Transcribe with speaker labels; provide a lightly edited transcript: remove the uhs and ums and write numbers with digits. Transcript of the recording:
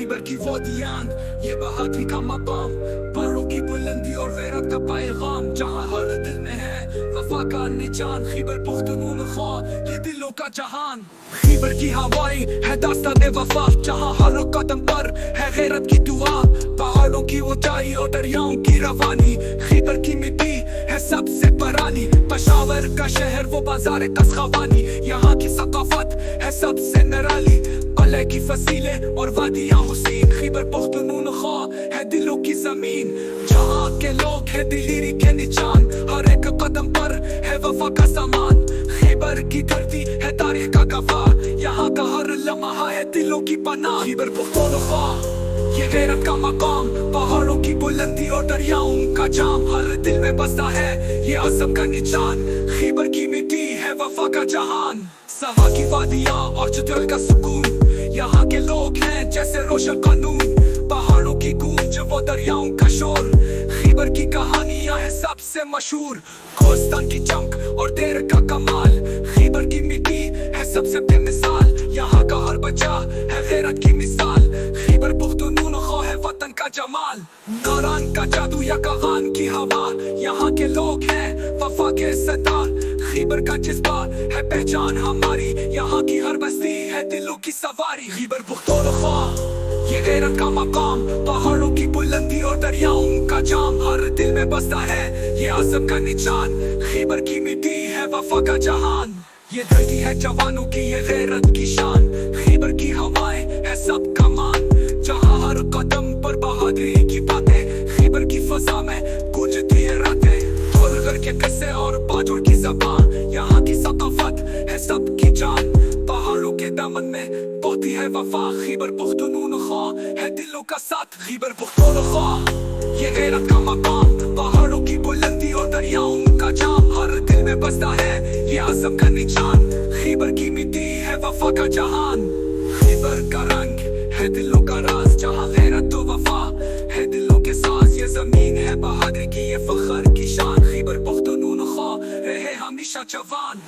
Speaker 1: खैबर की वादियां, ये बहादुरी का मकाम, पहाड़ों की बुलंदी और गैरत का पैगाम। जहाँ हर दिल में है वफा का निशान, खैबर पुख्तनख्वा ये दिलों का जहान। खैबर की हवाएं है दास्तान वफा, जहाँ हर कदम पर है गैरत की दुआ। पहाड़ों की ऊंचाई और दरियाओं की रवानी, खैबर की मिट्टी है सबसे पुरानी। पेशावर का शहर वो बाजार तस्खावानी, यहाँ की सकाफत है सबसे निराली। कलह की फसीलें और वादियाँ हुसैन, खैबर पुख्तनख्वा है दिलों की जमीन। जहाँ के लोग है दिलीरी के निशान, हर एक कदम पर है वफा का सामान। खैबर की धरती है तारीख का गवाह, यहाँ का हर लम्हा है दिलों की पनाह। खैबर पुख्तनख्वा ये गैरत का मकाम, पहाड़ों की बुलंदी और दरियाओं का जाम। हर दिल में बसता है ये अज़म का निशान, खैबर की मिट्टी है वफा का जहान। सहा की वादियाँ और चतुर का सुकून, यहाँ के लोग हैं जैसे रोशन कानून। पहाड़ों की गूंज वो दरियाओं का शोर, खैबर की कहानियाँ है सबसे मशहूर। खोस्तान की चमक और देर का कमाल, खैबर की मिट्टी है सबसे बेमिसाल। यहाँ का हर बच्चा है गैरत की मिसाल, खैबर पुख्तनख्वा है वतन का जमाल। नारान का जादू या कगान की हवा, यहाँ के लोग हैं वफा के सरदार। खैबर का जज्बा है पहचान हमारी, यहाँ की हर बस्ती है दिलों की सवारी। खैबर पुख्तनख्वा ये गैरत का मकाम, पहाड़ों की बुलंदी और दरियाओं का जाम। हर दिल में बसता है ये अज़म का निशान, खैबर की मिट्टी है वफा का जहान। ये धरती है जवानों की ये गैरत की शान, खैबर की हवाएं है सबका मान। जहाँ हर कदम पर बहादुरी की बातें, खैबर की फजा में गूंजती है रातें। ढोलगर के किस्से और बाजुड़ की ज़बान, यहाँ की सकाफत है सबकी जान। पहाड़ों के दामन में बोती है वफा, खैबर पुख्तनख्वा है दिलों का साथ। खैबर पुख्तनख्वा ये गैरत का मकाम, पहाड़ों की बुलंदी और दरियाओं का जाम। हर दिल में बसता है ये अज़म का निशान, खैबर की मिट्टी है वफा का जहान। खैबर का रंग है दिलों का राज, जहाँ गैरत तो वफा है दिलों के साथ। ये जमीन है बहादुरी की, ये फख्र की शान, खैबर पुख्तनख्वा रहे हमेशा जवान।